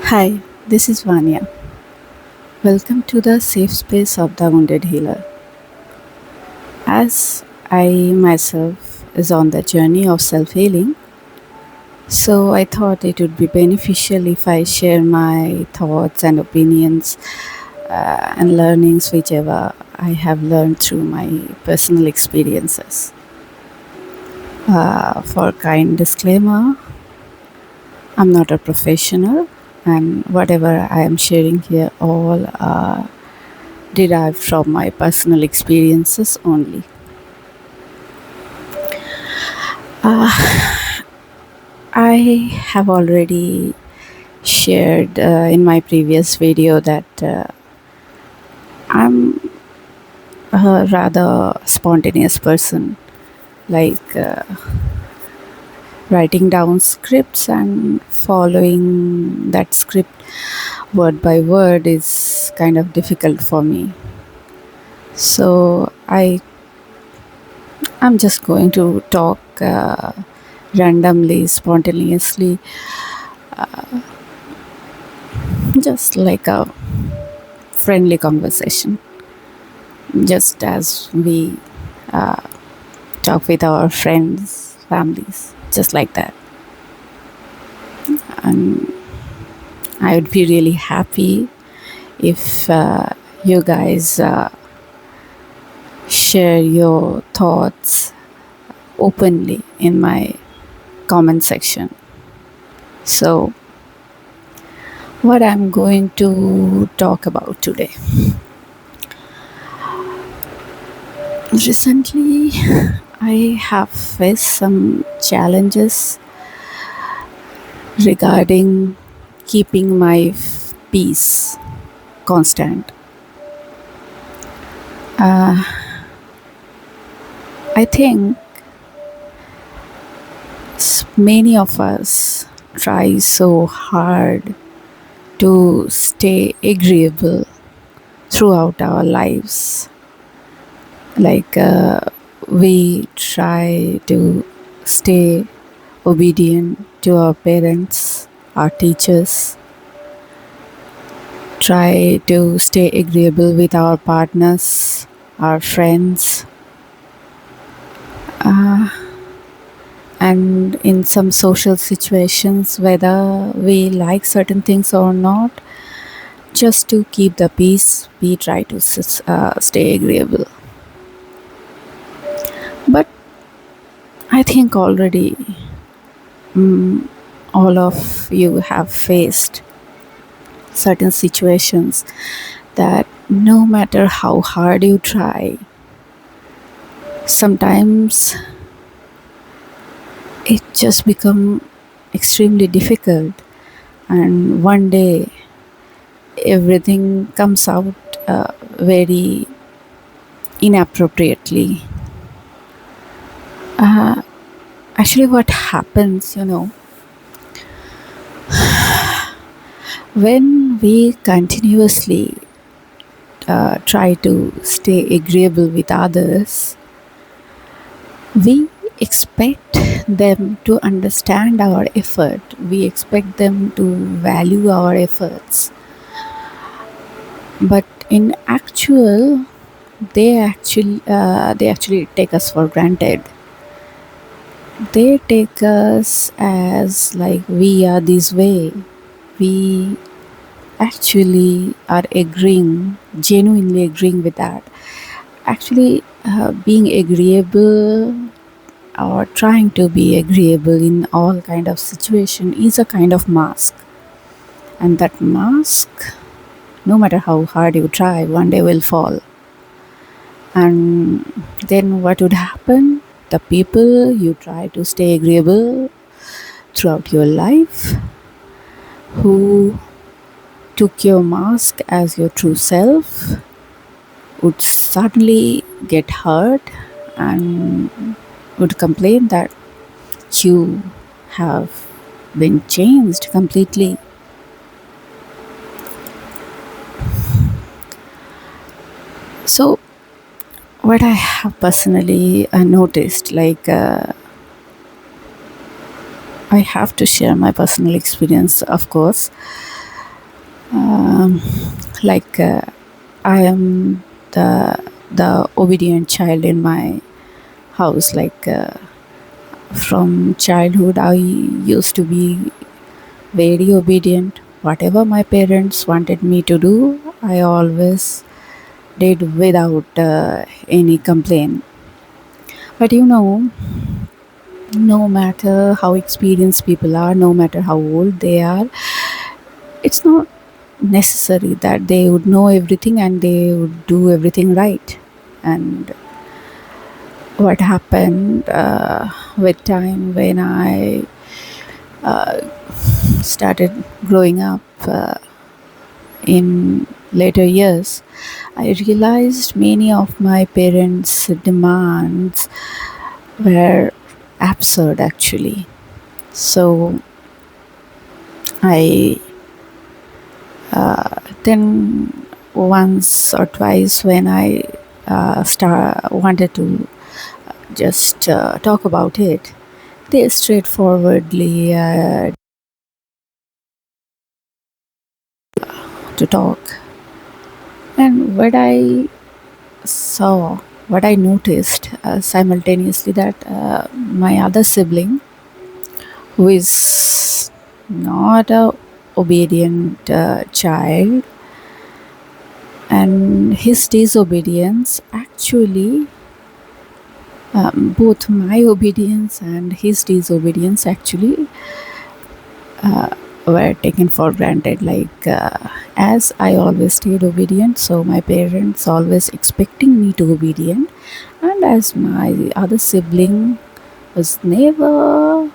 Hi, this is Vanya. Welcome to the safe space of the wounded healer. As I myself is on the journey of self-healing, so I thought it would be beneficial if I share my thoughts and opinions and learnings whichever I have learned through my personal experiences. For kind disclaimer, I'm not a professional, and whatever I am sharing here all are derived from my personal experiences only. I have already shared in my previous video that I'm a rather spontaneous person, like writing down scripts and following that script word by word is kind of difficult for me. So I'm just going to talk randomly, spontaneously, just like a friendly conversation, just as we talk with our friends, families, just like that. And I would be really happy if you guys share your thoughts openly in my comment section. So, what I'm going to talk about today. Recently, I have faced some challenges regarding keeping my peace constant. I think many of us try so hard to stay agreeable throughout our lives. Like we try to stay obedient to our parents, our teachers, try to stay agreeable with our partners, our friends, and in some social situations, whether we like certain things or not, just to keep the peace, we try to stay agreeable. But I think already all of you have faced certain situations that no matter how hard you try, sometimes it just become extremely difficult, and one day everything comes out very inappropriately. Actually, what happens, when we continuously try to stay agreeable with others, we expect them to understand our effort. We expect them to value our efforts. But in actual, they actually take us for granted. They take us as like we are this way. We actually are genuinely agreeing with that. Actually, being agreeable or trying to be agreeable in all kind of situation is a kind of mask, and that mask, no matter how hard you try, one day will fall. And then what would happen? The people you try to stay agreeable throughout your life, who took your mask as your true self, would suddenly get hurt and would complain that you have been changed completely. So, what I have personally noticed, like I have to share my personal experience, of course. Um, like I am the obedient child in my house. From childhood, I used to be very obedient. Whatever my parents wanted me to do, I always did without any complaint. But no matter how experienced people are, no matter how old they are, it's not necessary that they would know everything and they would do everything right. And what happened with time when I started growing up in later years, I realized many of my parents' demands were absurd actually. So I then once or twice when I wanted to just talk about it, they straightforwardly to talk. And saw, what I noticed simultaneously, that my other sibling, who is not a obedient child, and his disobedience actually, both my obedience and his disobedience actually were taken for granted. As I always stayed obedient, so my parents always expecting me to obedient, and as my other sibling was never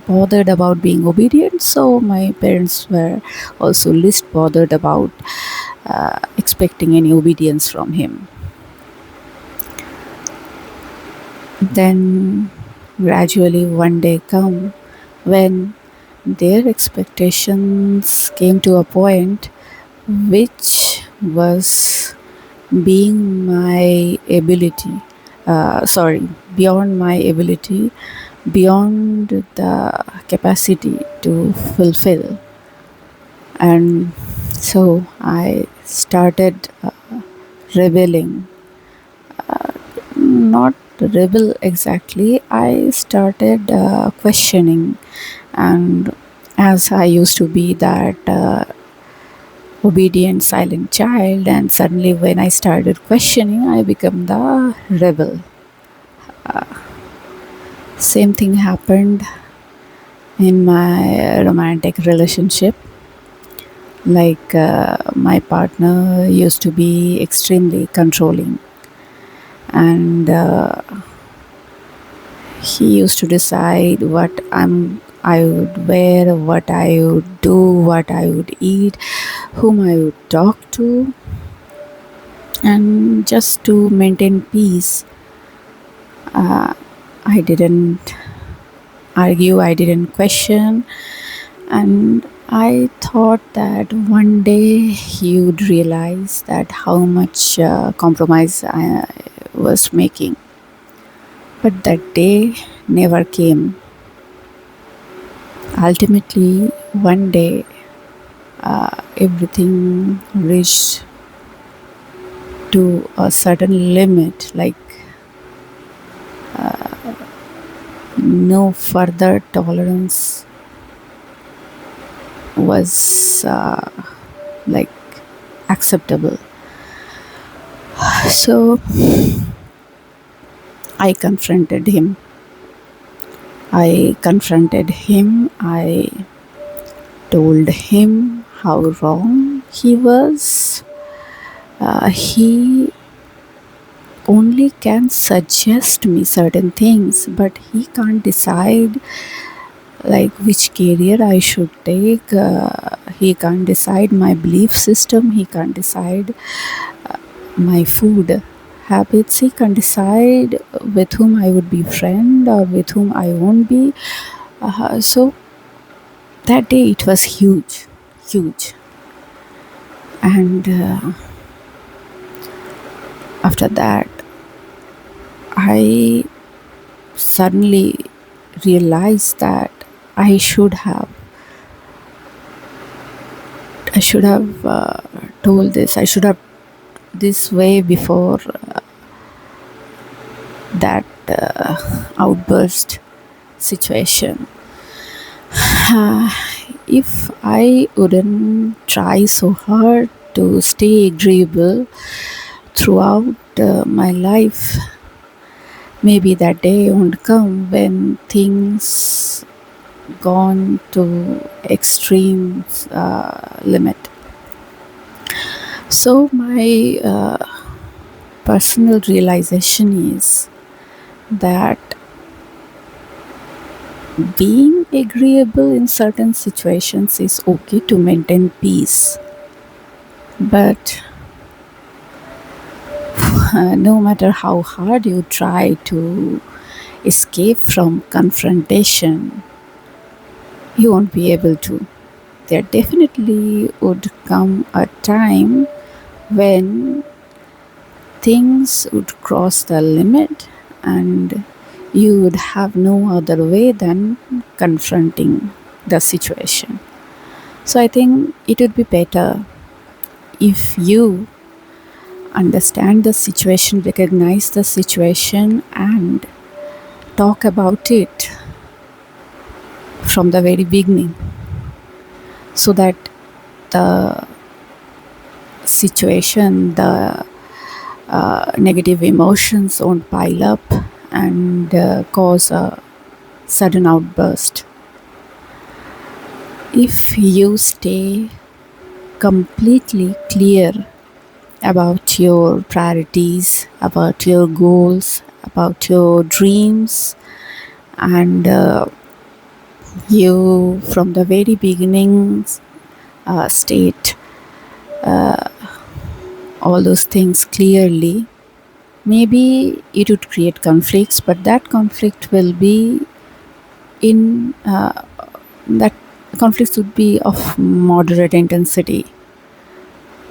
bothered about being obedient, so my parents were also least bothered about expecting any obedience from him. Then gradually one day come when their expectations came to a point which was being my ability, sorry, beyond my ability, beyond the capacity to fulfill. And so I started rebelling. Not rebel exactly, I started questioning. And as I used to be that obedient silent child, and suddenly when I started questioning, I became the rebel. Same thing happened in my romantic relationship. My partner used to be extremely controlling, and he used to decide what I would wear, what I would do, what I would eat, whom I would talk to, and just to maintain peace, I didn't argue, I didn't question, and I thought that one day he would realize that how much compromise I was making. But that day never came. Ultimately, one day, everything reached to a certain limit, no further tolerance was like acceptable. So I confronted him. I told him how wrong he was. He only can suggest me certain things, but he can't decide which career I should take. He can't decide my belief system. He can't decide my food habits. He can't decide with whom I would be friend or with whom I won't be. So that day it was huge, huge. And after that, I suddenly realized that I should have I should have told this. I should have this way before that outburst situation. If I wouldn't try so hard to stay agreeable throughout my life, maybe that day won't come when things gone to extreme limit. So my personal realization is that being agreeable in certain situations is okay to maintain peace, but no matter how hard you try to escape from confrontation, you won't be able to. There definitely would come a time when things would cross the limit and you would have no other way than confronting the situation. So I think it would be better if you understand the situation, recognize the situation, and talk about it from the very beginning so that the situation, the negative emotions won't pile up and cause a sudden outburst. If you stay completely clear about your priorities, about your goals, about your dreams, and you from the very beginning state all those things clearly, maybe it would create conflicts, but that conflict will be in that conflicts would be of moderate intensity,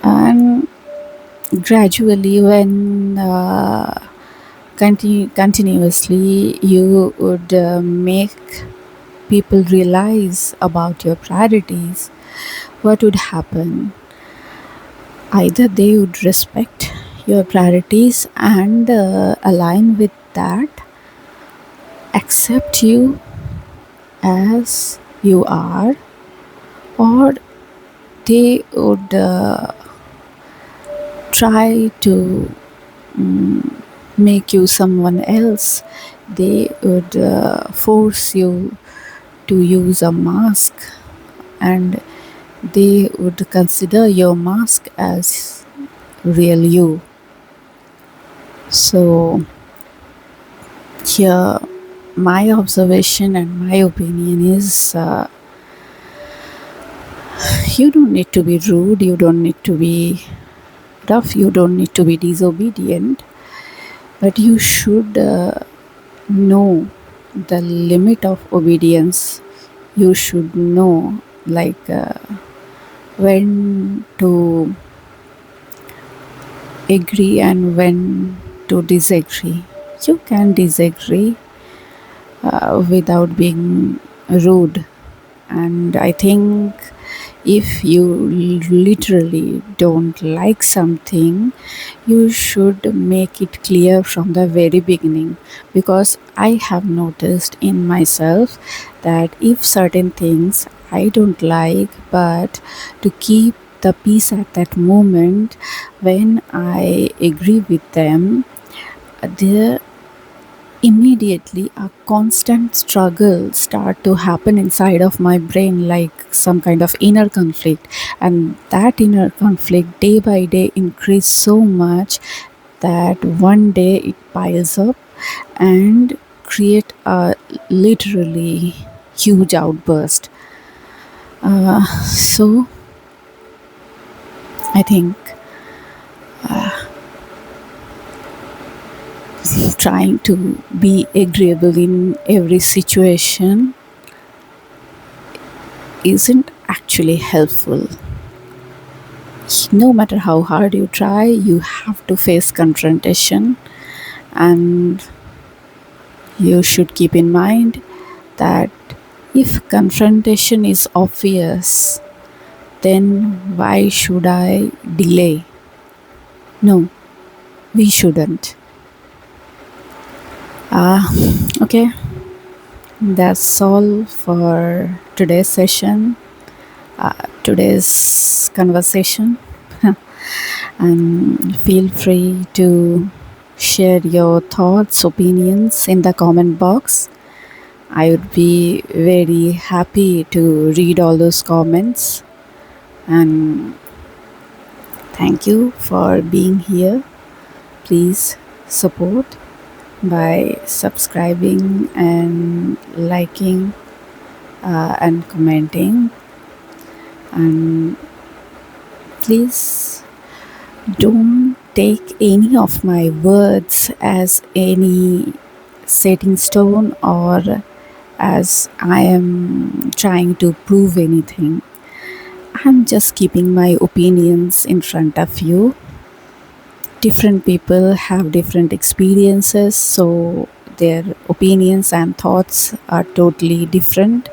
and gradually when continuously you would make people realize about your priorities, what would happen? Either they would respect your priorities and align with that, accept you as you are, or they would try to make you someone else. They would force you to use a mask, and they would consider your mask as real you. So here my observation and my opinion is you don't need to be rude, you don't need to be rough, you don't need to be disobedient, but you should know the limit of obedience. You should know like when to agree and when to disagree. You can disagree without being rude, and I think if you literally don't like something, you should make it clear from the very beginning, because I have noticed in myself that if certain things I don't like, but to keep the peace at that moment when I agree with them, there immediately a constant struggle start to happen inside of my brain, like some kind of inner conflict, and that inner conflict day by day increase so much that one day it piles up and create a literally huge outburst. So I think trying to be agreeable in every situation isn't actually helpful. No matter how hard you try, you have to face confrontation, and you should keep in mind that if confrontation is obvious, then why should I delay? No, we shouldn't. Ah, okay, that's all for today's session, today's conversation. And feel free to share your thoughts, opinions in the comment box. I would be very happy to read all those comments. And thank you for being here. Please support by subscribing and liking and commenting. And please don't take any of my words as any setting stone or as I am trying to prove anything. I'm just keeping my opinions in front of you. Different people have different experiences, so their opinions and thoughts are totally different,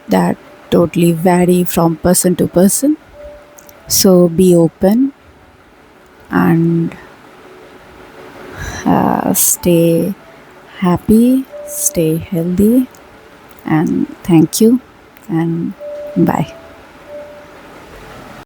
that totally vary from person to person. So be open and stay happy, stay healthy, and thank you and bye.